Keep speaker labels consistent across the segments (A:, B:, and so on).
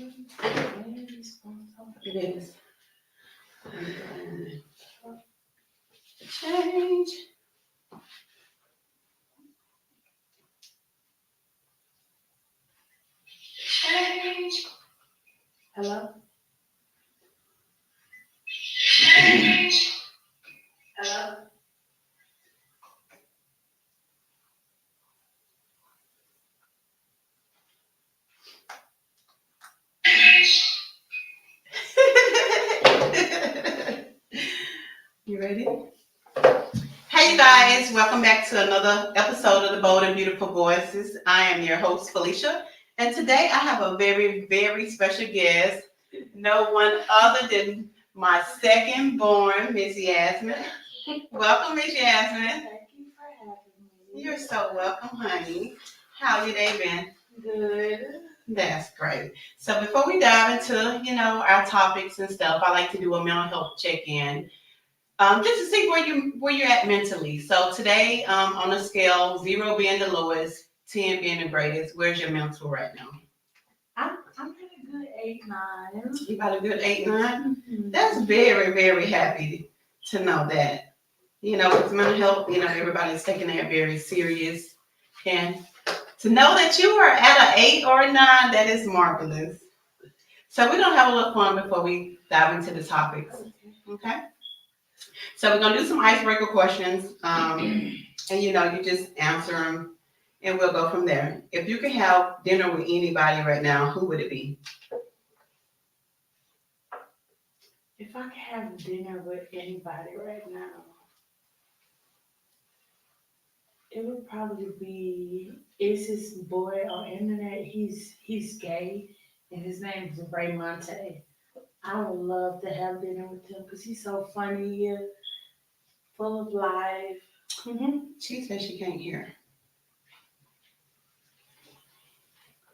A: It is. Change. Change. Hello? Change. Hello? You ready? Hey you guys, welcome back to another episode of the Bold and Beautiful Voices. I am your host Felicia, and today I have a very, very special guest. No one other than my second born, Miss Yasmin. Welcome, Miss Yasmin.
B: Thank you for having me.
A: You're so welcome, honey. How your day been?
B: Good.
A: That's great. So before we dive into, our topics and stuff, I like to do a mental health check-in. Just to see where you're at mentally. So today, on a scale, 0 being the lowest, 10 being the greatest, where's your mental right now?
B: I'm at a good 8-9.
A: You got a good 8-9?
B: Mm-hmm.
A: That's very, very happy to know that. Because mental health, everybody's taking that very serious. And to know that you are at an 8 or a 9, that is marvelous. So we're going to have a little fun before we dive into the topics. Okay? So we're gonna do some icebreaker questions, and you just answer them, and we'll go from there. If you could have dinner with anybody right now, who would it be?
B: If I could have dinner with anybody right now, it would probably be. It's this boy on the internet. He's gay, and his name is Ray Monte. I would love to have dinner with him because he's so funny, full of life.
A: Mm-hmm. She says she can't hear.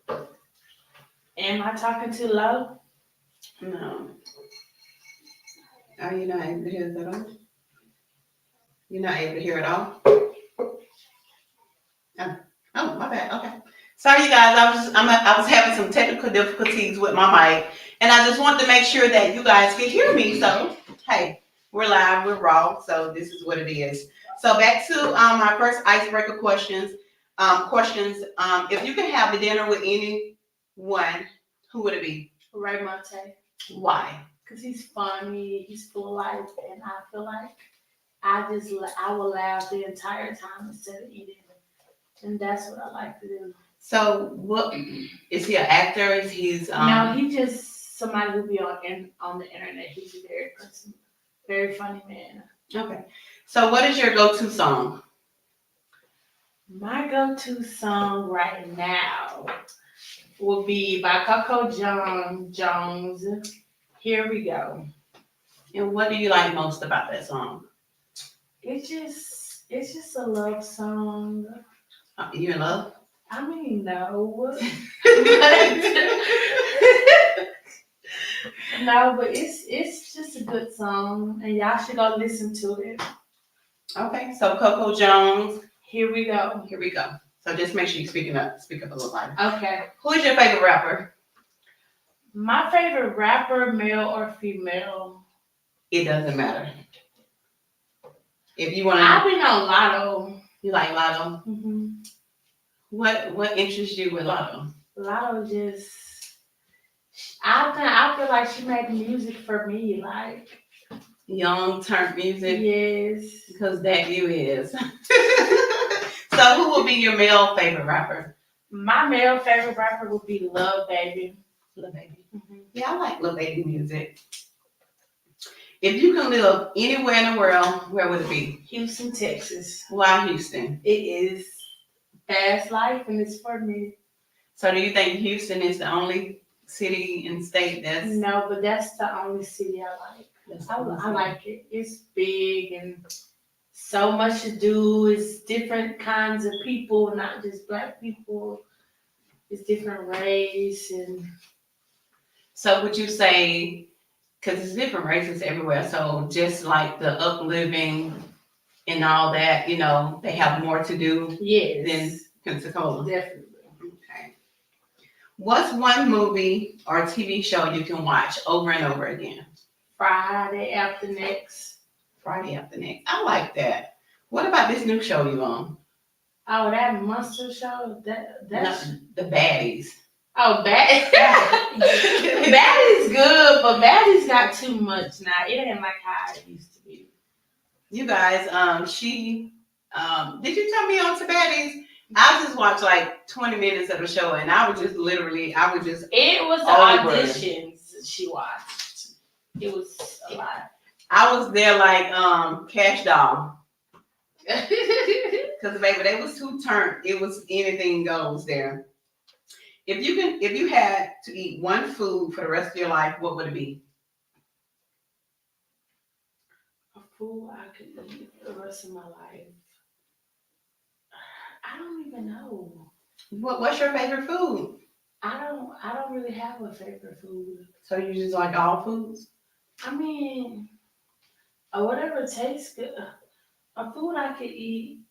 B: Am I talking too low?
A: No. Are you not able to hear it at all? You're not able to hear it all? Oh, my bad. Okay. Sorry, you guys. I was having some technical difficulties with my mic, and I just wanted to make sure that you guys could hear me. So, hey, we're live, we're raw, so this is what it is. So back to my first icebreaker questions. If you could have a dinner with anyone, who would it be?
B: Ray Monte.
A: Why?
B: Because he's funny, he's full of life, and I feel like I will laugh the entire time instead of eating. And that's what I like to do.
A: So, what is he an actor? Is he's
B: No, he just somebody who be on the internet. He's a very funny man.
A: Okay. So, what is your go-to song?
B: My go-to song right now will be by Coco Jones. Here we go.
A: And what do you like most about that song?
B: It's just a love song.
A: You in love?
B: I mean, no. No, but it's just a good song, and y'all should go listen to it.
A: Okay, so Coco Jones.
B: Here we go.
A: Here we go. So just make sure you speak up a little louder.
B: Okay.
A: Who is your favorite rapper?
B: My favorite rapper, male or female?
A: It doesn't matter. If you want to,
B: I've been on Lotto.
A: You like Lotto?
B: Mm-hmm.
A: What interests you with Lotto?
B: Lotto just, I feel like she made music for me, like
A: young turn music.
B: Yes,
A: because that you is. So who will be your male favorite rapper?
B: My male favorite rapper would be Lil Baby.
A: Lil Baby.
B: Mm-hmm.
A: Yeah, I like Lil Baby music. If you can live anywhere in the world, where would it be?
B: Houston, Texas.
A: Why Houston?
B: It is fast life, and it's for me.
A: So do you think Houston is the only city and state that's...
B: No, but that's the only city I like. I like it. It's big and so much to do. It's different kinds of people, not just black people. It's different race. And
A: so would you say, because it's different races everywhere, so just like the upliving and all that, they have more to do
B: yes,
A: than Pensacola?
B: Definitely.
A: Okay. What's one movie or TV show you can watch over and over again?
B: Friday after next.
A: Friday After Next. I like that. What about this new show you on?
B: Oh, that monster show. That's
A: No, the Baddies.
B: oh bad. Baddies good, but Baddies got too much now. It ain't like how it used to be.
A: You guys, did you tell me on to Baddies? I just watched like 20 minutes of the show and I was just
B: It was the
A: over.
B: auditions she watched. It was a lot.
A: I was there like Cash Doll. Because baby, they was too turned. It was anything goes there. If you had to eat one food for the rest of your life, what would it be?
B: A food I could eat the rest of my life. I don't even know.
A: What's your favorite food?
B: I don't really have a favorite food.
A: So you just like all foods?
B: I mean, whatever tastes good. A food I could eat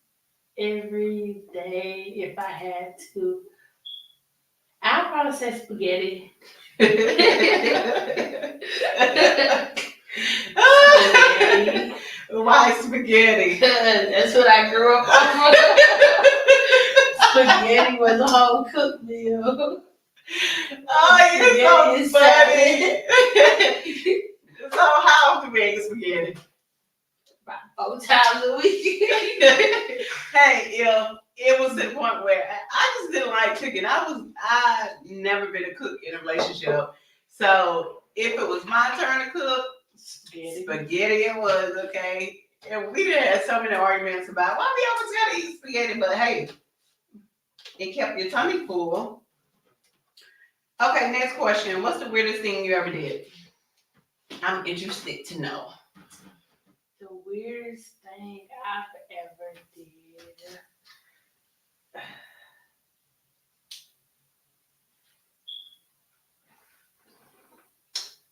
B: every day if I had to. I'd probably say spaghetti. Spaghetti.
A: Why spaghetti?
B: That's what I grew up on. Spaghetti was a whole cooked meal.
A: Oh, you're so funny. So how often we ate spaghetti?
B: About 4 times a week.
A: Hey, it was to the point where I just didn't like cooking. I never been a cook in a relationship. So if it was my turn to cook, spaghetti it was, okay. And we done had so many arguments about why we always gotta eat spaghetti, but hey, it kept your tummy full. Okay, next question. What's the weirdest thing you ever did? I'm interested to know.
B: The weirdest thing I've ever did.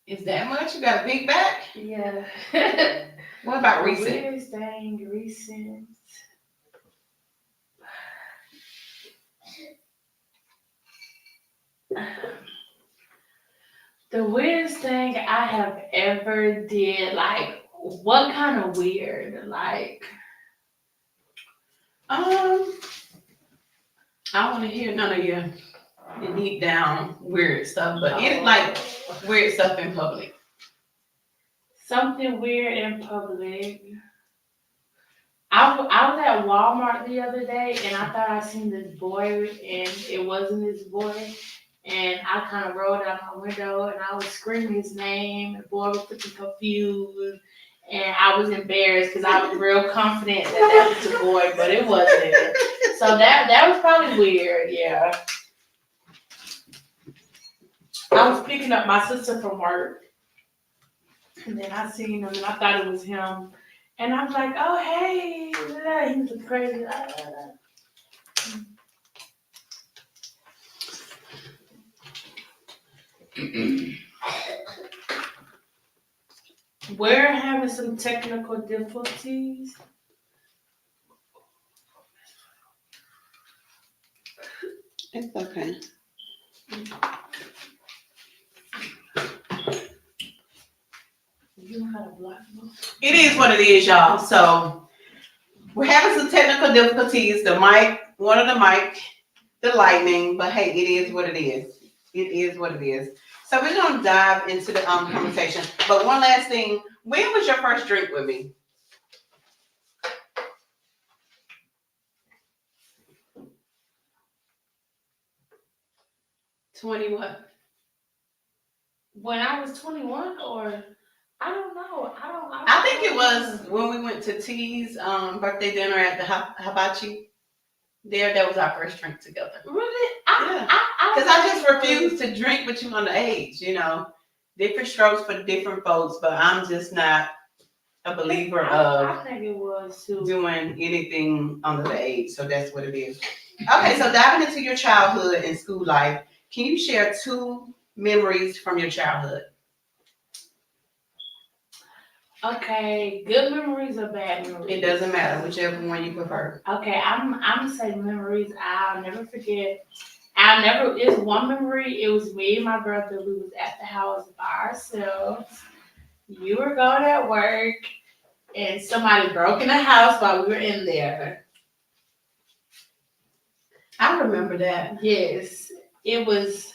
A: Is that much? You got a big back?
B: Yeah.
A: What about
B: The
A: recent?
B: weirdest thing recent. The weirdest thing I have ever did, like, what kind of weird? Like,
A: I want to hear none of your deep down weird stuff, but it's like weird stuff in public.
B: something weird in public. I was at Walmart the other day and I thought I seen this boy and it wasn't this boy. And I kind of rolled out my window and I was screaming his name. And the boy was looking confused. And I was embarrassed because I was real confident that was the boy, but it wasn't. So that was probably weird, yeah. I was picking up my sister from work. And then I seen him and I thought it was him. And I was like, oh, hey. He was crazy. We're having some technical difficulties.
A: It's okay.
B: You know how to block them?
A: It is what it is, y'all. So we're having some technical difficulties. The lightning, but hey, it is what it is. It is what it is. So we're gonna dive into the conversation. But one last thing, when was your first drink with me? what?
B: When I was 21, or I don't know.
A: I think it was when we went to T's birthday dinner at the Hibachi. That was our first drink together.
B: Really?
A: Yeah. Because I just refuse to drink with you underage, Different strokes for different folks, but I'm just not a believer of
B: I think it was too.
A: doing anything under the age. So that's what it is. Okay, so diving into your childhood and school life, can you share 2 memories from your childhood?
B: Okay, good memories or bad memories?
A: It doesn't matter, whichever one you prefer.
B: Okay, I'm gonna say memories I'll never forget. I'll never. It's one memory. It was me and my brother. We was at the house by ourselves. You were going at work, and somebody broke in the house while we were in there.
A: I remember that.
B: Yes, it was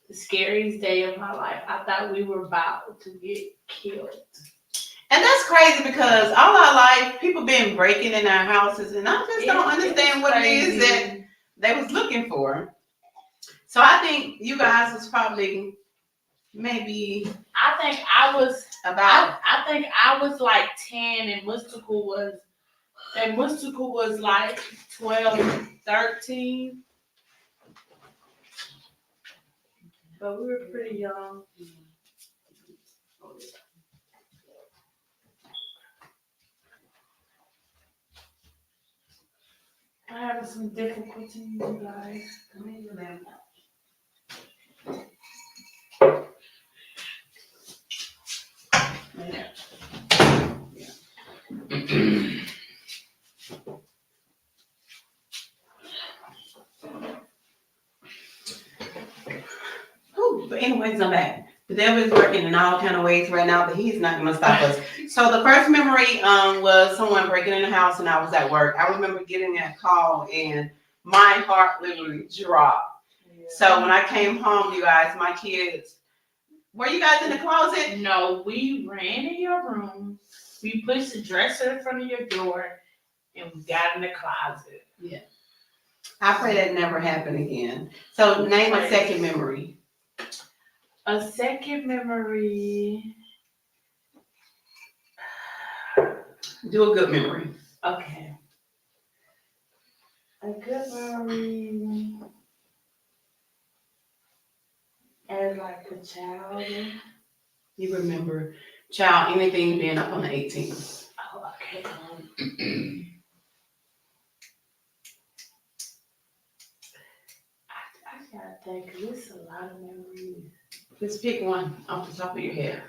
B: the scariest day of my life. I thought we were about to get killed.
A: And that's crazy because all our life, people been breaking in our houses, and I just don't understand what it is that they was looking for. So I think you guys was probably maybe
B: I think I was
A: about.
B: I think I was like 10 and Mystical was like 12, 13. But we were pretty young. I have some difficulties, you guys.
A: But anyways, I'm back. The devil is working in all kind of ways right now, but he's not gonna stop us. So the first memory was someone breaking in the house, and I was at work. I remember getting that call, and my heart literally dropped. Yeah. So when I came home, you guys, my kids, were you guys in the closet?
B: No, we ran in your room. We pushed the dresser in front of your door, and we got in the closet.
A: Yeah. I pray that never happen again. So name a second memory.
B: A second memory.
A: Do a good memory.
B: Okay. A good memory. As like a child.
A: You remember, child, anything being up on the 18th.
B: Oh, okay. I gotta think, 'cause it's a lot of memories.
A: Just pick one off the top of your head.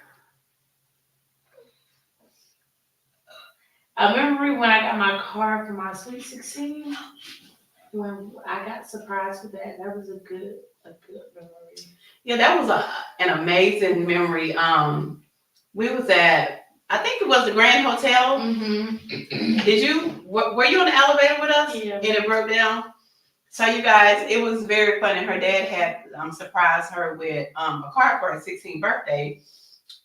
B: A memory when I got my car for my Sweet 16. When I got surprised with that. That was a good memory.
A: Yeah, that was an amazing memory. We was at, I think it was the Grand Hotel. Mm-hmm. Were you on the elevator with us?
B: Yeah.
A: And it broke down. So you guys, it was very funny. Her dad had surprised her with a car for her 16th birthday,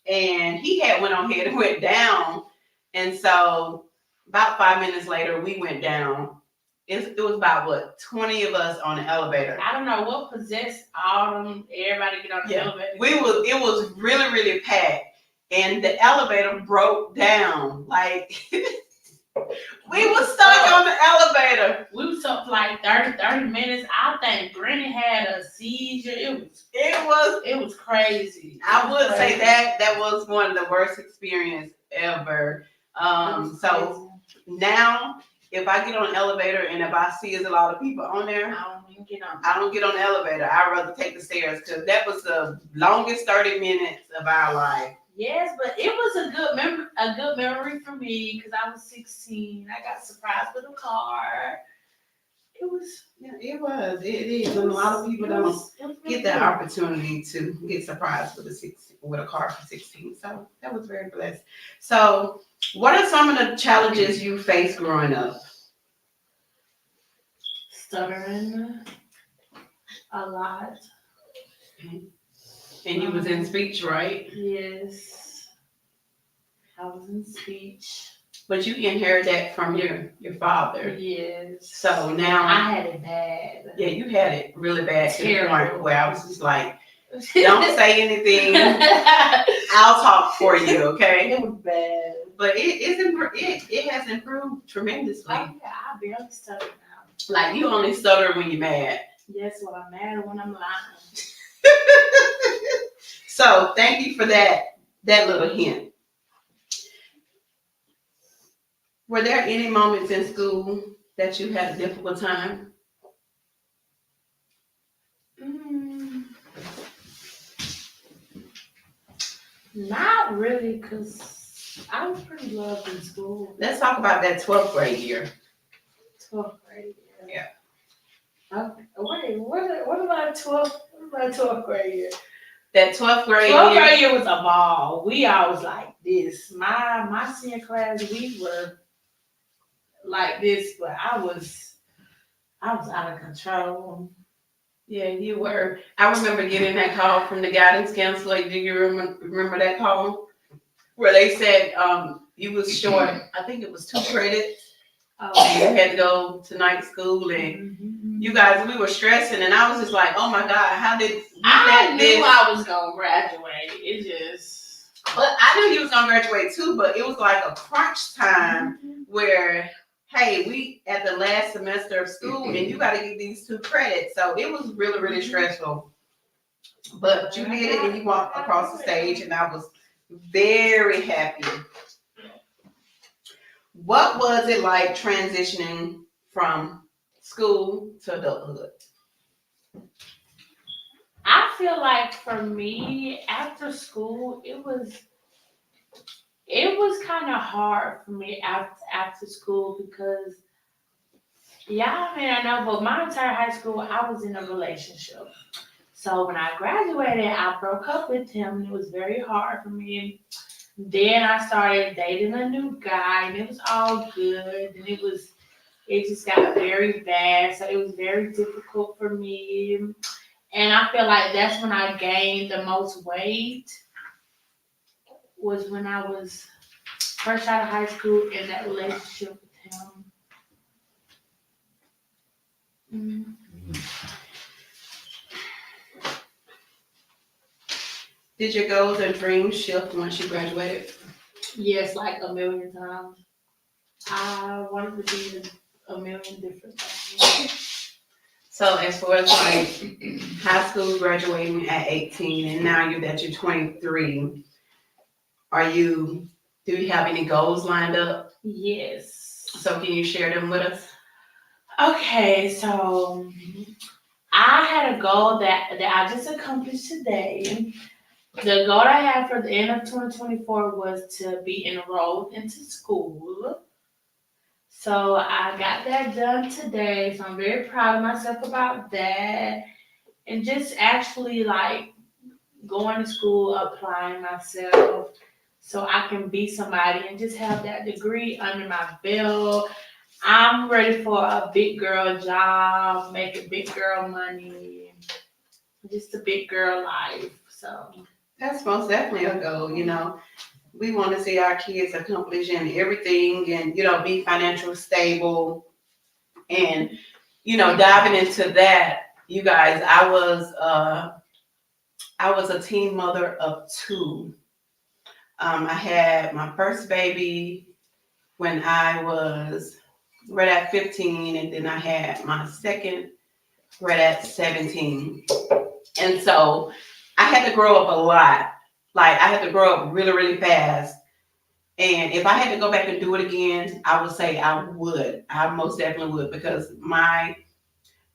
A: and he had went on ahead and went down. And so about 5 minutes later, we went down. It was about 20 of us on the elevator.
B: I don't know what possessed all of them. Everybody get on the elevator.
A: It was really, really packed, and the elevator broke down. Like we were stuck on the elevator.
B: We were stuck for like 30 minutes. I think Granny had a seizure. It was crazy.
A: I would say that was one of the worst experiences ever. So now, if I get on an elevator and if I see there's a lot of people on there, I don't get on the elevator. I'd rather take the stairs because that was the longest 30 minutes of our life.
B: Yes, but it was a good memory for me because I was 16. I got surprised with a car. It was.
A: Yeah, it was. It is. And a lot of people don't get that opportunity to get surprised with a car for 16. So that was very blessed. So what are some of the challenges you faced growing up?
B: Stuttering a lot.
A: And you was in speech, right?
B: Yes. I was in speech.
A: But you inherited that from your father.
B: Yes.
A: So now
B: I had it bad.
A: Yeah, you had it really bad to the point where I was just like, don't say anything. I'll talk for you, okay?
B: It was bad.
A: But it has improved tremendously.
B: Oh, yeah, I barely stutter now.
A: Like you only stutter when you're mad.
B: Yes, when I'm mad or when I'm lying.
A: So thank you for that little hint. Were there any moments in school that you had a difficult time?
B: Not really, because I was pretty loved in school.
A: Let's talk about that 12th grade year.
B: 12th grade year.
A: Yeah.
B: Okay. Wait, Wait, what about 12th? What about 12th grade year?
A: That 12th grade
B: 12th
A: year.
B: grade year was a ball. We always like this. My senior class, we were like this, but I was out of control.
A: Yeah, you were. I remember getting that call from the guidance counselor. Do you remember that call? Where they said you was short, I think it was 2 credits. You had to go to night school, and you guys, we were stressing, and I was just like, oh my God, how did we
B: I
A: let
B: knew
A: this?
B: I was gonna graduate. It just.
A: But I knew you was gonna graduate too, but it was like a crunch time where, hey, we at the last semester of school, and you got to get these 2 credits, so it was really, really stressful. But you did it, and you walked across the stage, and I was very happy. What was it like transitioning from school to adulthood?
B: I feel like for me, after school, it was kind of hard for me after school because yeah, I mean I know, but my entire high school I was in a relationship. So when I graduated, I broke up with him, and it was very hard for me. Then I started dating a new guy, and it was all good. And it just got very bad, so it was very difficult for me. And I feel like that's when I gained the most weight was when I was fresh out of high school in that relationship with him.
A: Did your goals and dreams shift once you graduated?
B: Yes, like a million times. I wanted to be a million different things.
A: So as far as like high school graduating at 18, and now you're 23, do you have any goals lined up?
B: Yes.
A: So can you share them with us?
B: Okay, so I had a goal that I just accomplished today. The goal I had for the end of 2024 was to be enrolled into school. So I got that done today. So I'm very proud of myself about that. And just actually like going to school, applying myself so I can be somebody and just have that degree under my belt. I'm ready for a big girl job, making big girl money, just a big girl life. So
A: That's most definitely a goal. We want to see our kids accomplishing everything, and be financially stable, and diving into that. You guys, I was a teen mother of 2. I had my first baby when I was right at 15, and then I had my second right at 17. And so I had to grow up a lot. Like, I had to grow up really, really fast. And if I had to go back and do it again, I would say I would. I most definitely would, because my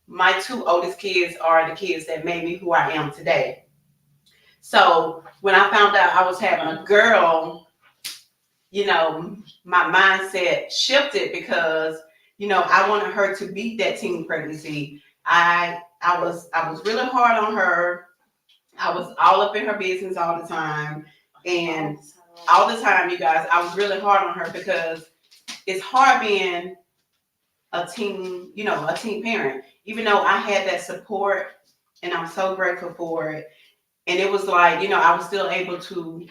A: 2 oldest kids are the kids that made me who I am today. So when I found out I was having a girl, my mindset shifted because, I wanted her to beat that teen pregnancy. I was really hard on her. I was all up in her business all the time. And all the time, you guys, I was really hard on her because it's hard being a teen parent, even though I had that support, and I'm so grateful for it. And it was like, I was still able to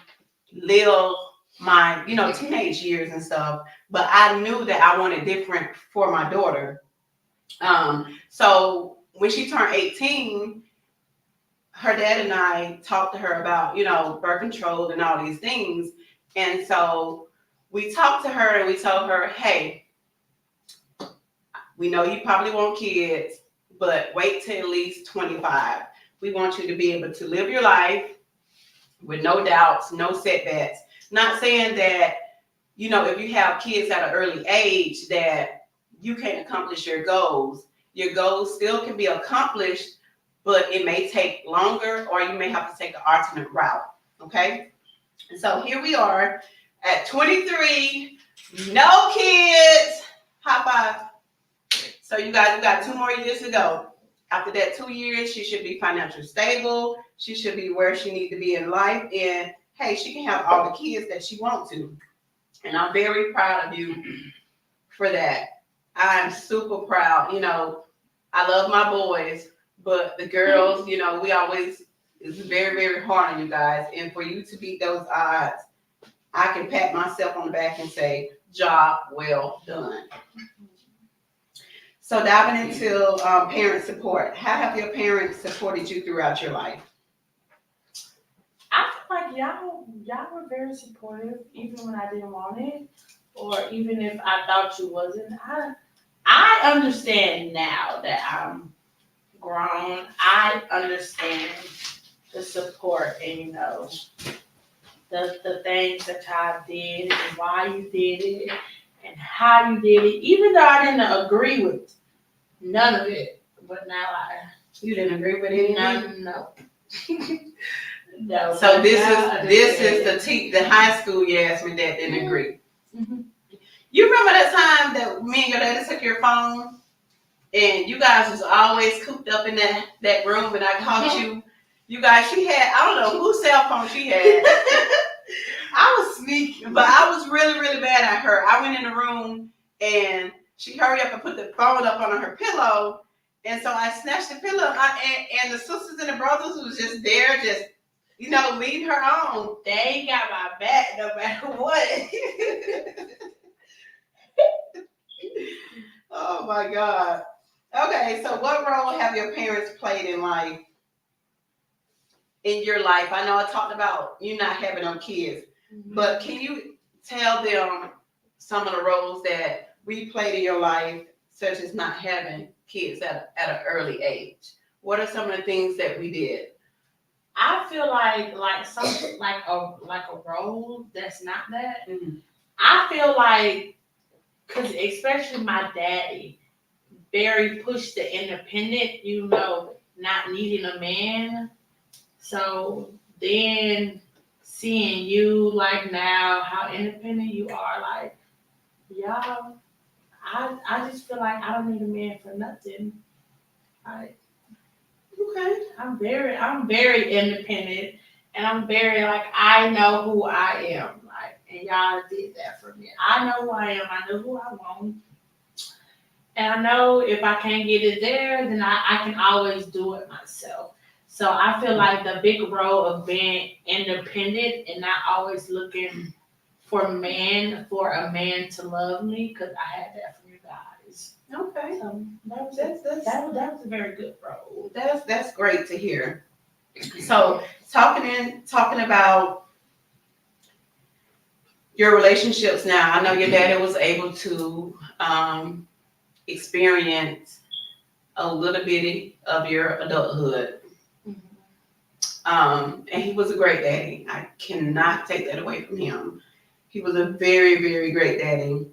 A: live my, teenage years and stuff, but I knew that I wanted different for my daughter. So when she turned 18, her dad and I talked to her about, birth control and all these things. And so we talked to her and we told her, hey, we know you probably want kids, but wait till at least 25. We want you to be able to live your life with no doubts, no setbacks. Not saying that, if you have kids at an early age that you can't accomplish your goals. Your goals still can be accomplished, but it may take longer, or you may have to take an alternate route. Okay? And so here we are at 23, no kids. High five. So you guys, we got 2 more years to go. After that 2 years, she should be financially stable. She should be where she needs to be in life. And hey, she can have all the kids that she wants to. And I'm very proud of you for that. I'm super proud. I love my boys, but the girls, we always, it's very, very hard on you guys. And for you to beat those odds, I can pat myself on the back and say, job well done. So diving into parent support, how have your parents supported you throughout your life?
B: I feel like y'all were very supportive, even when I didn't want it, or even if I thought you wasn't. I understand now that I'm grown. I understand the support and the things that y'all did and why you did it and how you did it. Even though I didn't agree with none of it, but now
A: You didn't agree with anything?
B: no. No.
A: So this is the high school Yasmin that didn't agree.
B: Mm-hmm.
A: You remember that time that me and your daddy took your phone, and you guys was always cooped up in that room, and I caught you. You guys, she had, I don't know whose cell phone she had. I was sneaky, but I was really, really mad at her. I went in the room and she hurried up and put the phone up on her pillow. And so I snatched the pillow, and the sisters and the brothers was just there, just, leading her on.
B: They got my back no matter what.
A: Oh my God. Okay, so what role have your parents played in your life? I know I talked about you not having no kids, but can you tell them some of the roles that we played in your life, such as not having kids at an early age? What are some of the things that we did?
B: I feel like something like a role that's not that.
A: Mm-hmm.
B: I feel like, because especially my daddy, very pushed the independent, not needing a man. So then seeing you like now, how independent you are, like, y'all, I just feel like I don't need a man for nothing.
A: Okay.
B: I'm very independent, and I'm very like, I know who I am, like, and y'all did that for me. I know who I am. I know who I want, and I know if I can't get it there, then I can always do it myself. So I feel like the big role of being independent and not always looking for a man to love me, because I had that from you guys.
A: Okay.
B: So that was a very good role.
A: That's great to hear. So talking about your relationships now, I know your daddy was able to experience a little bit of your adulthood. And he was a great daddy. I cannot take that away from him. He was a very, very great daddy.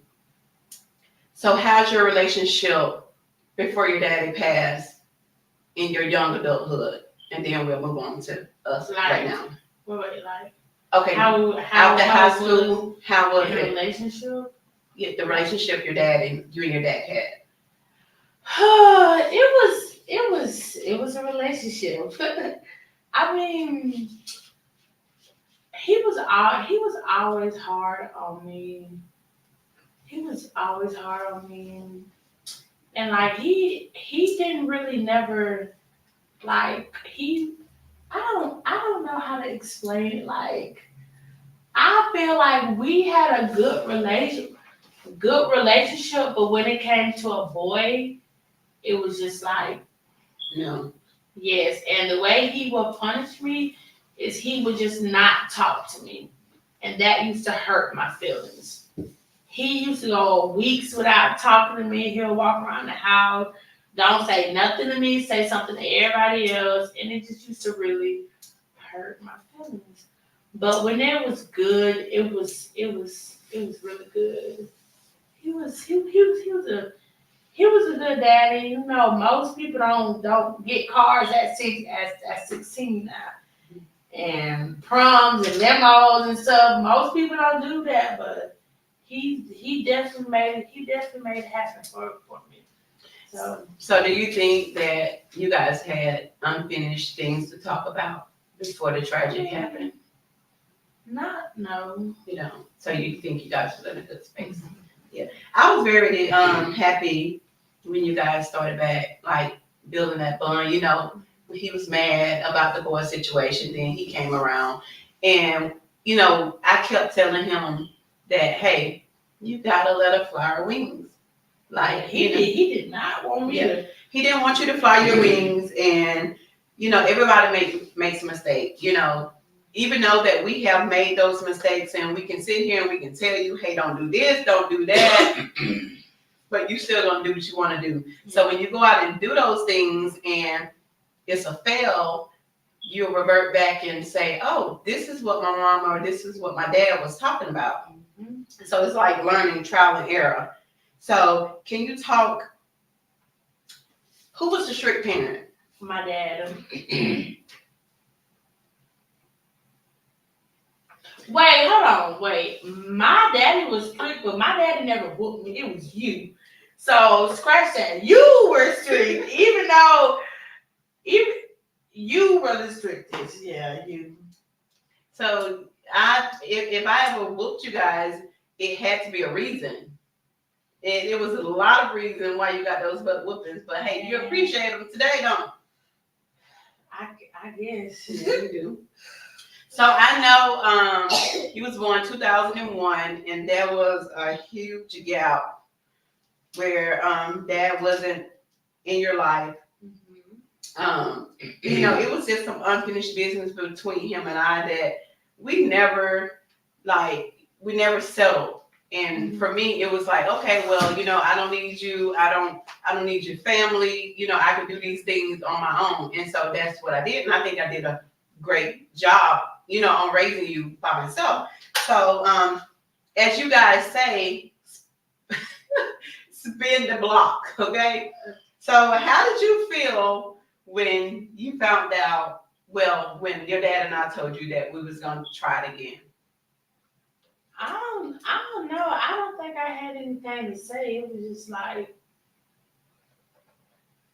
A: So how's your relationship before your daddy passed in your young adulthood? And then we'll move on to us right now.
B: Wait, like,
A: okay.
B: How
A: after high school, how was
B: the
A: it?
B: Relationship?
A: Yeah, the relationship you and your dad had.
B: It was a relationship. I mean, he was always hard on me. And like he didn't really never like he I don't know how to explain it. Like, I feel like we had a good relationship, but when it came to a boy, it was just like,
A: No.
B: yes. And the way he would punish me is he would just not talk to me. And that used to hurt my feelings. He used to go weeks without talking to me. He'll walk around the house, don't say nothing to me, say something to everybody else. And it just used to really hurt my feelings. But when it was good, it was really good. He was a good daddy. You know, most people don't get cars at 16 now. And proms and demos and stuff. Most people don't do that, but he definitely made it happen for me.
A: So do you think that you guys had unfinished things to talk about before the tragedy happened?
B: No.
A: You know, so you think you guys were in a good space? Yeah, I was very happy when you guys started back, like building that bond. You know, he was mad about the boy situation, then he came around, and you know, I kept telling him that, hey, you gotta let her fly her wings. Like
B: he did not want me to.
A: He didn't want you to fly your wings, and you know, everybody makes mistakes. You know, even though that we have made those mistakes, and we can sit here and we can tell you, hey, don't do this, don't do that, but you still gonna do what you want to do. So when you go out and do those things, and it's a fail, you'll revert back and say, oh, this is what my mom or this is what my dad was talking about. So it's like learning trial and error. So can you talk? Who was the strict parent?
B: My dad. Wait, hold on. Wait. My daddy was strict, but my daddy never whooped me. It was you. So scratch that. You were strict, even though you were the strictest. Yeah, you.
A: So if I ever whooped you guys, it had to be a reason. And it was a lot of reason why you got those butt whoopings. But hey, you appreciate them today, don't you?
B: I guess.
A: Yeah, you do. So I know he was born 2001, and there was a huge gap where dad wasn't in your life. You know, it was just some unfinished business between him and I that we never settled. And for me, it was like, okay, well, you know, I don't need you. I don't need your family. You know, I can do these things on my own. And so that's what I did. And I think I did a great job, you know, on raising you by myself. So as you guys say, spin the block, okay? So how did you feel when you found out, well, when your dad and I told you that we was going to try it again?
B: I don't know. I don't think I had anything to say. It was just like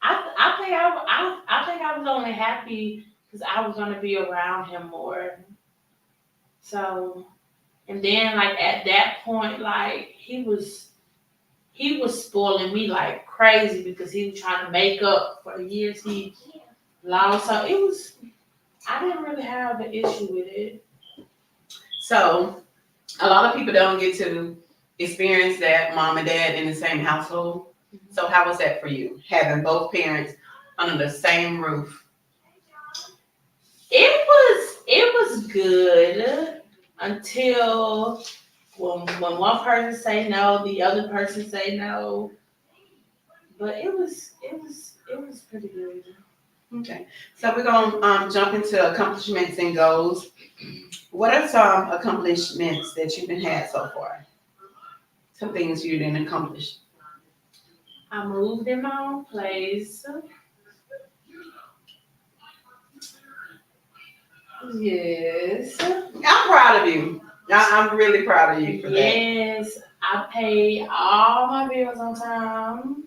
B: I think I was only happy because I was gonna be around him more. So, and then like at that point, like he was spoiling me like crazy because he was trying to make up for the years he lost. So it was. I didn't really have an issue with it.
A: So a lot of people don't get to experience that mom and dad in the same household. So how was that for you, having both parents under the same roof?
B: It was good until when one person say no, the other person say no. But it was pretty good.
A: Okay, so we're gonna jump into accomplishments and goals. What are some accomplishments that you've been had so far? Some things you didn't accomplish.
B: I moved in my own place. Yes.
A: I'm proud of you. I'm really proud of you for that.
B: Yes, I pay all my bills on time.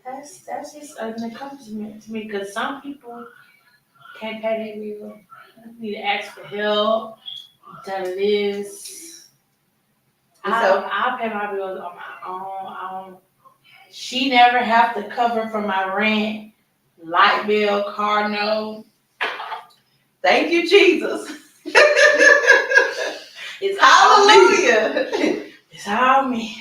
B: That's just an accomplishment to me because some people can't pay their bills. Need to ask for help. Tell this. I pay my bills on my own. She never have to cover for my rent, light bill, car note.
A: Thank you, Jesus.
B: It's
A: Hallelujah.
B: It's all me.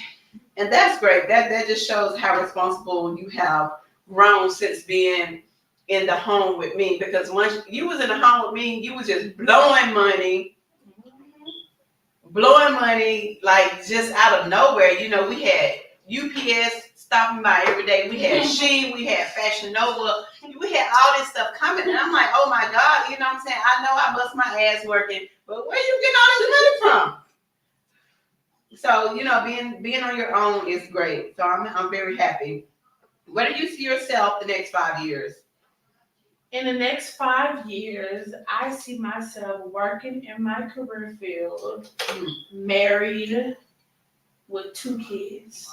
A: And that's great. That just shows how responsible you have grown since being in the home with me. Because once you was in the home with me, you was just blowing money like just out of nowhere. You know, we had UPS stopping by every day. We had Shein, we had Fashion Nova, we had all this stuff coming, and I'm like, oh my God, you know what I'm saying? I know I bust my ass working, but where you getting all this money from? So, you know, being on your own is great. So I'm very happy. Where do you see yourself the next 5 years?
B: In the next 5 years, I see myself working in my career field, married with 2 kids.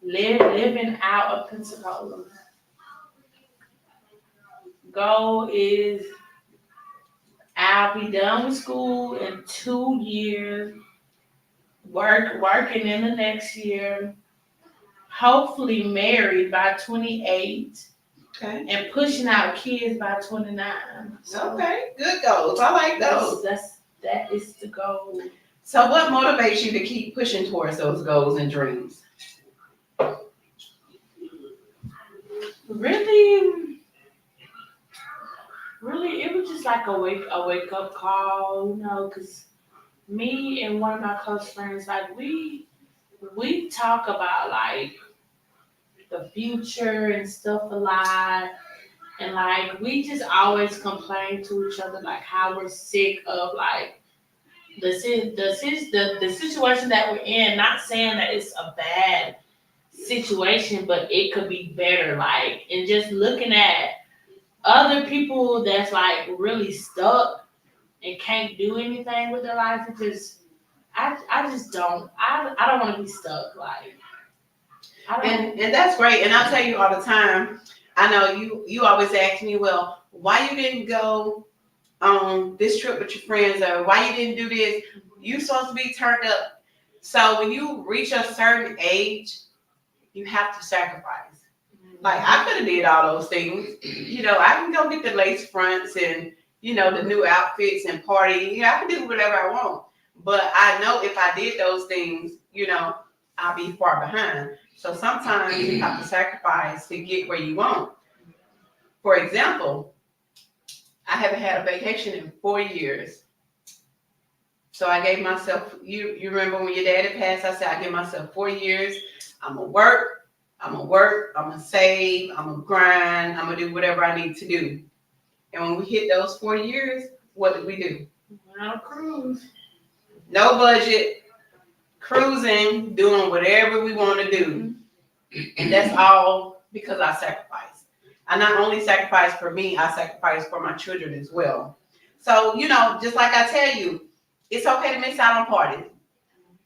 B: living out of Pensacola. Goal is I'll be done with school in 2 years. Working in the next year. Hopefully married by 28
A: Okay.
B: and pushing out kids by 29. So
A: Okay. Good goals. I like those.
B: that is the goal.
A: So what motivates you to keep pushing towards those goals and dreams?
B: Really, really, it was just like a wake up call, because me and one of my close friends, like we talk about like the future and stuff a lot. And like we just always complain to each other like how we're sick of like the situation that we're in. Not saying that it's a bad situation, but it could be better. Like, and just looking at other people that's like really stuck and can't do anything with their life. It just I just I don't want to be stuck. Like I don't.
A: And that's great. And I'll tell you all the time. I know you always ask me, well, why you didn't go on this trip with your friends, or why you didn't do this? You supposed to be turned up. So when you reach a certain age, you have to sacrifice. Like I could have did all those things. I can go get the lace fronts and the new outfits and party. I can do whatever I want. But I know if I did those things, I'll be far behind. So sometimes you have to sacrifice to get where you want. For example, I haven't had a vacation in 4 years. So I gave myself, you remember when your daddy passed, I said I give myself 4 years. I'm gonna work, I'm gonna save, I'm gonna grind, I'm gonna do whatever I need to do. And when we hit those 4 years, what did we do?
B: Went on a cruise.
A: No budget, cruising, doing whatever we want to do. And that's all because I sacrificed. I not only sacrificed for me, I sacrificed for my children as well. So, just like I tell you, it's okay to miss out on parties.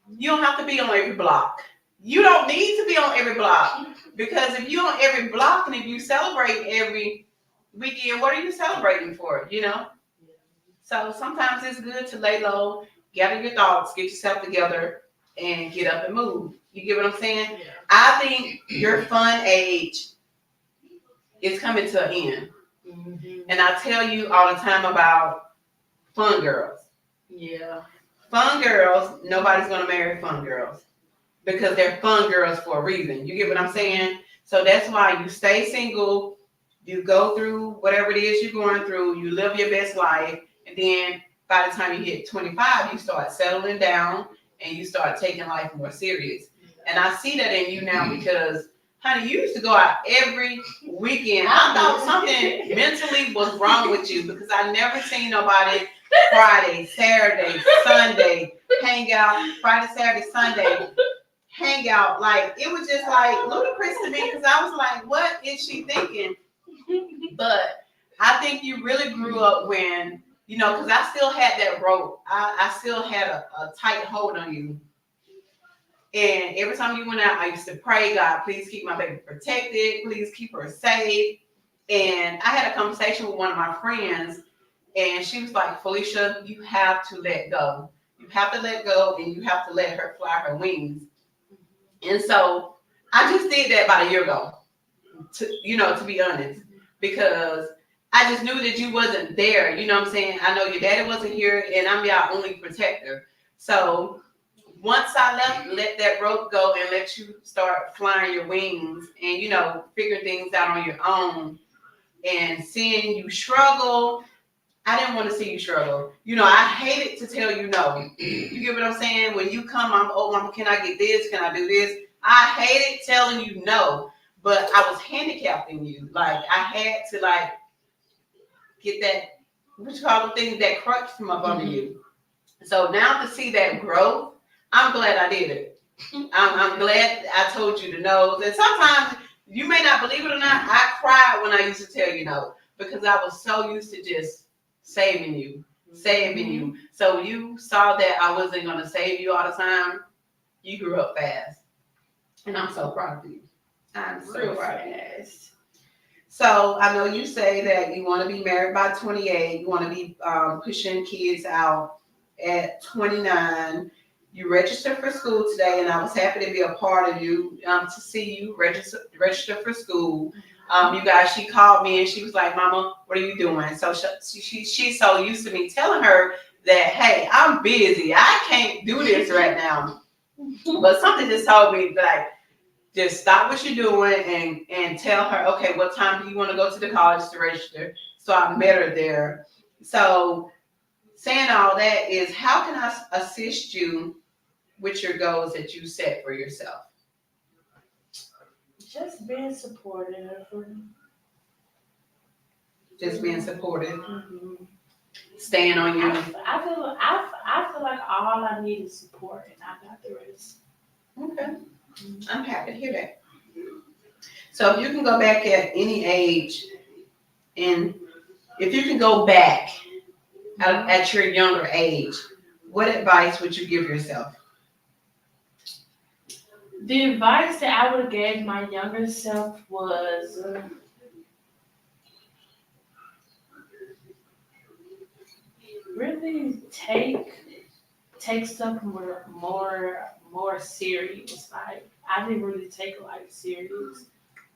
A: You don't have to be on every block. You don't need to be on every block. Because if you're on every block and if you celebrate every weekend, what are you celebrating for? So sometimes it's good to lay low, gather your thoughts, get yourself together, and get up and move. You get what I'm saying?
B: Yeah.
A: I think your fun age is coming to an end.
B: Mm-hmm.
A: And I tell you all the time about fun girls.
B: Yeah.
A: Fun girls, nobody's going to marry fun girls because they're fun girls for a reason. You get what I'm saying? So that's why you stay single, you go through whatever it is you're going through, you live your best life, and then by the time you hit 25, you start settling down and you start taking life more serious. And I see that in you now because, honey, you used to go out every weekend. I thought something mentally was wrong with you because I never seen nobody Friday, Saturday, Sunday, hang out, Friday, Saturday, Sunday, hang out. Like, it was just like ludicrous to me because I was like, what is she thinking? But I think you really grew up when, because I still had that rope. I still had a tight hold on you. And every time you went out, I used to pray, God, please keep my baby protected. Please keep her safe. And I had a conversation with one of my friends, and she was like, Felicia, you have to let go. You have to let go, and you have to let her fly her wings. And so I just did that about a year ago, to be honest, because I just knew that you wasn't there. You know what I'm saying? I know your daddy wasn't here, and I'm your only protector. So once I let that rope go and let you start flying your wings and, figure things out on your own and seeing you struggle, I didn't want to see you struggle. I hated to tell you no. You get what I'm saying? When you come, Mama, can I get this? Can I do this? I hated telling you no, but I was handicapping you. Like, I had to, get that, what you call the thing, that crutch from up under you. So now to see that growth, I'm glad I did it. I'm glad I told you to no. And sometimes, you may not believe it or not, I cried when I used to tell you no because I was so used to just saving you. So you saw that I wasn't going to save you all the time. You grew up fast. And I'm so proud of you. I'm so
B: Real
A: proud of you.
B: fast.
A: So I know you say that you want to be married by 28. You want to be pushing kids out at 29. You registered for school today, and I was happy to be a part of you to see you register for school. You guys, she called me and she was like, "Mama, what are you doing?" So she's so used to me telling her that, "Hey, I'm busy. I can't do this right now." But something just told me like, just stop what you're doing and tell her, okay, what time do you want to go to the college to register? So I met her there. So saying all that is, how can I assist you with your goals that you set for yourself?
B: Just being supportive.
A: Just being supportive,
B: Mm-hmm.
A: staying on you.
B: I feel like all I need is support, and I got the rest.
A: Okay, I'm happy to hear that. So if you can go back at any age, and if you can go back at your younger age, what advice would you give yourself?
B: The advice that I would have gave my younger self was really take stuff more serious. Like I didn't really take life serious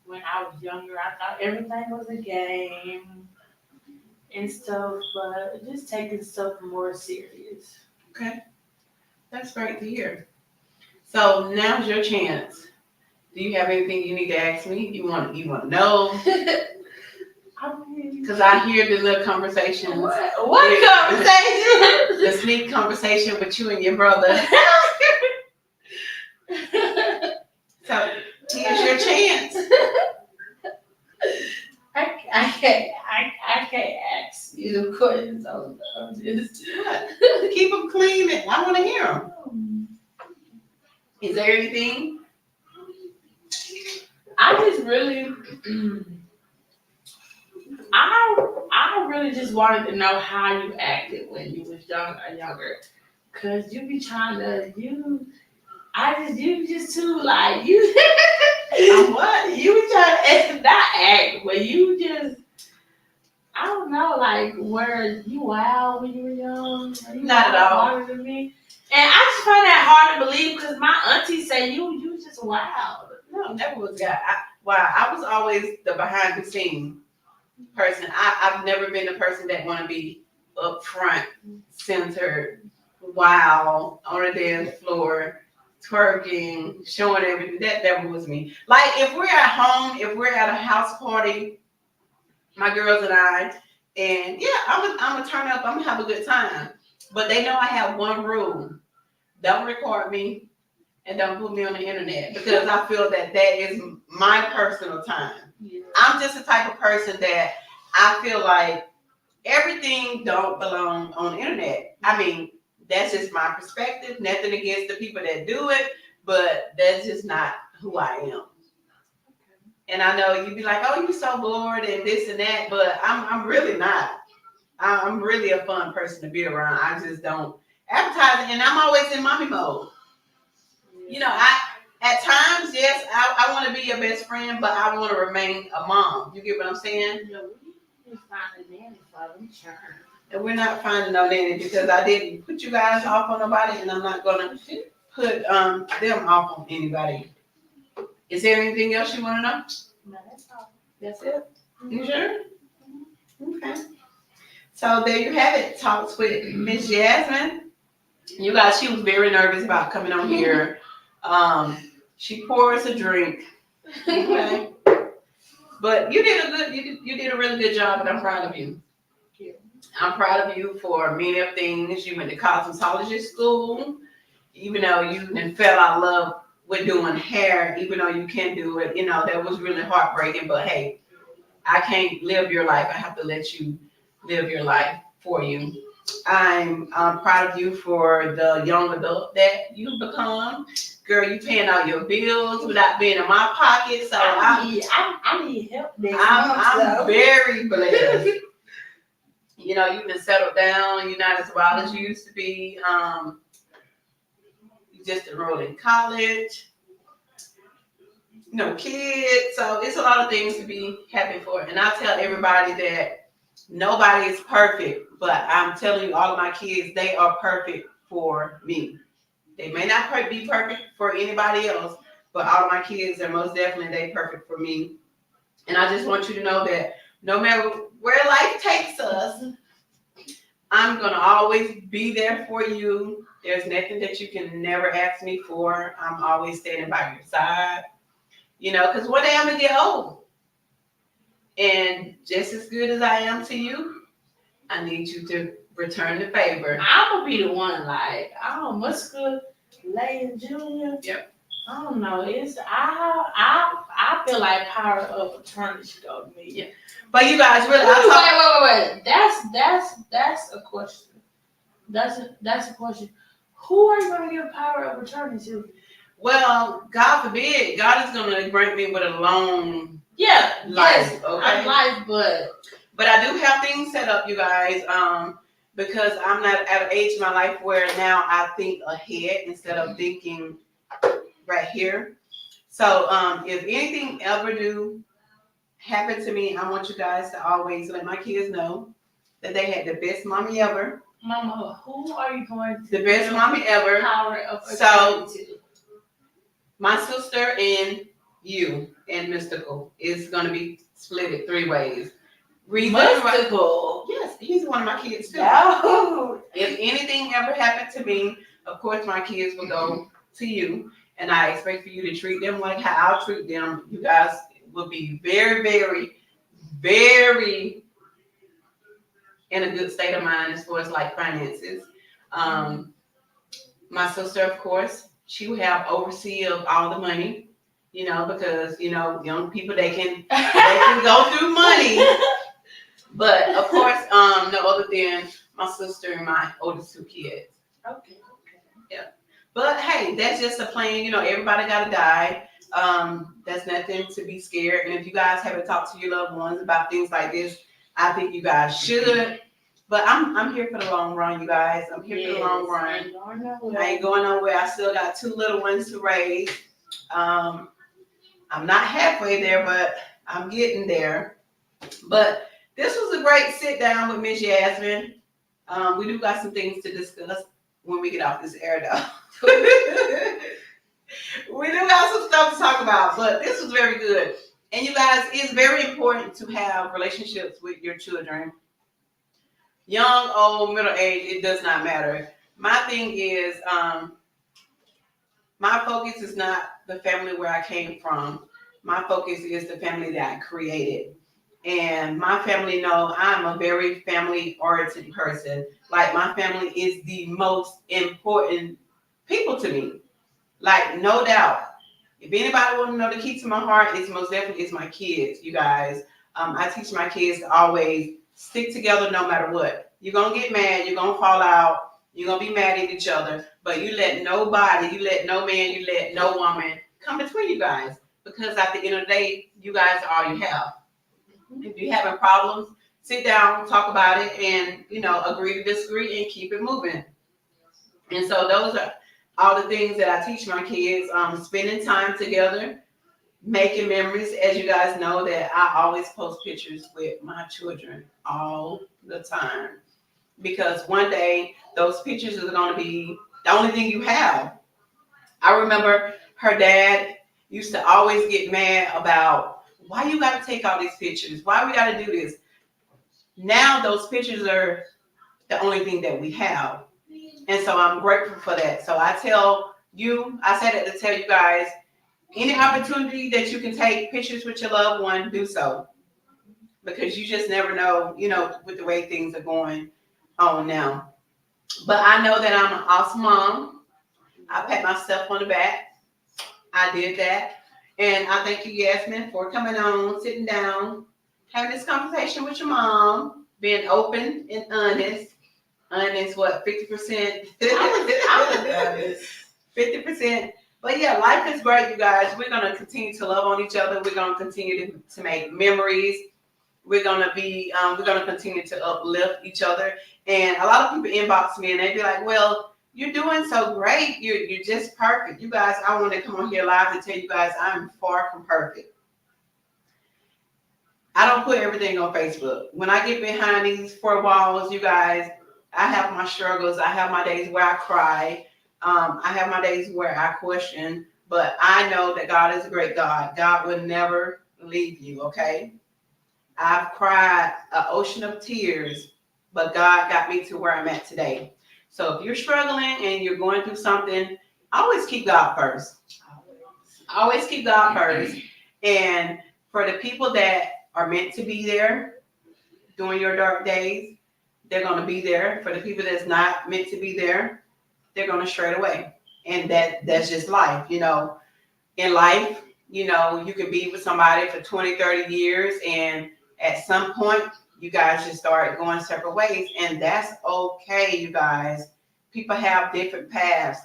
B: when I was younger. I thought everything was a game and stuff, but just taking stuff more serious.
A: Okay, that's great to hear. So now's your chance. Do you have anything you need to ask me? You want to know?
B: I mean,
A: Because I hear the little conversations.
B: what conversation?
A: The sneak conversation with you and your brother. So here's your chance.
B: I can't ask you questions on this.
A: What? Keep them clean. I want to hear them. Is there anything?
B: I just really, I really just wanted to know how you acted when you was younger, cause you be trying to you just too like you.
A: What?
B: You be trying to not act, but you just I don't know, like where you wild when you were young. Or you
A: Not at all.
B: Harder than me. And I just find that hard to believe because my auntie say you just wild.
A: No, never was God. I was always the behind the scene person. I've never been the person that want to be up front, centered, wow, on the dance floor, twerking, showing everything. That never was me. Like if we're at home, if we're at a house party, my girls and I, and yeah, I'm gonna turn up. I'm gonna have a good time. But they know I have one rule: don't record me and don't put me on the internet because I feel that is my personal time.
B: Yeah.
A: I'm just the type of person that I feel like everything don't belong on the internet. I mean, that's just my perspective. Nothing against the people that do it, but that's just not who I am. And I know you'd be like, "Oh, you're so bored and this and that," but I'm really not. I'm really a fun person to be around. I just don't advertise, and I'm always in mommy mode. You know, I at times, yes, I want to be your best friend, but I want to remain a mom. You get what I'm saying?
B: No, we just find a nanny for them, sure.
A: And we're not finding no nanny because I didn't put you guys off on nobody, and I'm not gonna put them off on anybody. Is there anything else you want to know?
B: No, that's all.
A: That's it. You sure? Okay. So there you have it. Talks with Miss Yasmin. You guys, she was very nervous about coming on here. She pours a drink. Okay. But you did you did a really good job, and I'm proud of you. I'm proud of you for many of things. You went to cosmetology school, even though you fell out of love with doing hair, even though you can do it. You know, that was really heartbreaking. But hey, I can't live your life. I have to let you live your life for you. I'm proud of you for the young adult that you've become. Girl, you paying all your bills without being in my pocket. So
B: I need help next month.
A: I'm very blessed. You know, you've been settled down. You're not as wild as you used to be. You just enrolled in college. kids. So it's a lot of things to be happy for. And I tell everybody that nobody is perfect, but I'm telling you, all of my kids, they are perfect for me. They may not be perfect for anybody else, but all of my kids are most definitely they perfect for me. And I just want you to know that no matter where life takes us, I'm gonna always be there for you. There's nothing that you can never ask me for. I'm always standing by your side. Because one day I'm gonna get old, and just as good as I am to you, I need you to return the favor.
B: I'm gonna be the one. Like I don't know, Muska, Lane Junior.
A: Yep.
B: I don't know. It's I feel like power of attorney should go to me.
A: Yeah. But you guys really
B: wait. That's a question. That's a question. Who are you gonna give power of attorney to?
A: Well, God forbid, God is gonna grant me with a long life.
B: Yes,
A: okay.
B: Life,
A: but I do have things set up, you guys. Because I'm not at an age in my life where now I think ahead instead of thinking right here. So if anything ever do happen to me, I want you guys to always let my kids know that they had the best mommy ever.
B: Mama, who are you going to?
A: The best mommy ever.
B: Power of
A: so my sister and you and Mystical is going to be split it 3 ways.
B: Mystical?
A: Yes, he's one of my kids too.
B: No.
A: If anything ever happened to me, of course my kids will go to you. And I expect for you to treat them like how I'll treat them. You guys will be very, very, very in a good state of mind as far as like finances. My sister, of course, she will have oversee of all the money, because young people they can go through money. But of course, no other than my sister and my oldest 2 kids.
B: Okay.
A: Yeah. But hey, that's just a plan. Everybody gotta die. That's nothing to be scared. And if you guys haven't talked to your loved ones about things like this, I think you guys should. But I'm here for the long run, you guys. I'm here for the long run. I ain't going nowhere. I still got 2 little ones to raise. I'm not halfway there, but I'm getting there. But this was a great sit down with Miss Yasmin. We do got some things to discuss when we get off this air, though. We do got some stuff to talk about, but this was very good. And you guys, it's very important to have relationships with your children. Young, old, middle age, it does not matter. My thing is, my focus is not the family where I came from. My focus is the family that I created. And my family know I'm a very family-oriented person. Like, my family is the most important people to me. Like, no doubt. If anybody want to know the key to my heart, it's most definitely my kids, you guys. I teach my kids to always stick together no matter what. You're going to get mad. You're going to fall out. You're going to be mad at each other. But you let nobody, you let no man, you let no woman come between you guys. Because at the end of the day, you guys are all you have. If you're having problems, sit down, talk about it, and, agree to disagree and keep it moving. And so those are all the things that I teach my kids. Spending time together, making memories. As you guys know, that I always post pictures with my children all the time. Because one day, those pictures are going to be the only thing you have. I remember her dad used to always get mad about, why you got to take all these pictures? Why we got to do this? Now those pictures are the only thing that we have. And so I'm grateful for that. So I said it to tell you guys, any opportunity that you can take pictures with your loved one, do so. Because you just never know, with the way things are going on now. But I know that I'm an awesome mom. I pat myself on the back. I did that. And I thank you, Yasmin, for coming on, sitting down, having this conversation with your mom, being open and honest. Honest, what, 50%?
B: I was honest.
A: 50%. But yeah, life is great, you guys. We're going to continue to love on each other. We're going to continue to make memories. We're going to continue to uplift each other. And a lot of people inbox me and they be like, well, You're doing so great. You're just perfect. You guys, I want to come on here live to tell you guys I'm far from perfect. I don't put everything on Facebook. When I get behind these four walls, you guys, I have my struggles. I have my days where I cry. I have my days where I question. But I know that God is a great God. God will never leave you, okay? I've cried an ocean of tears, but God got me to where I'm at today. So if you're struggling and you're going through something, always keep God first. Always keep God first. And for the people that are meant to be there during your dark days, they're going to be there. For the people that's not meant to be there, they're going to stray away. And that's just life. In life, you can be with somebody for 20, 30 years, and at some point, you guys just start going separate ways, and that's okay, you guys. People have different paths.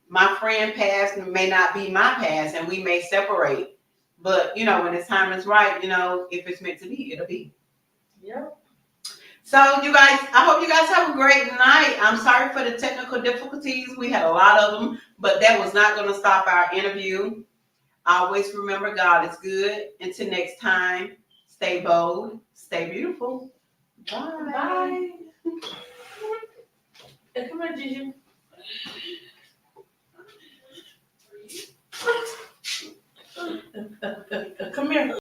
A: My friend past may not be my past, and we may separate. But, when the time is right, if it's meant to be, it'll be.
B: Yep.
A: So, you guys, I hope you guys have a great night. I'm sorry for the technical difficulties. We had a lot of them, but that was not going to stop our interview. Always remember God is good. Until next time, stay bold, stay beautiful. Bye.
B: Bye. Come on, Gigi.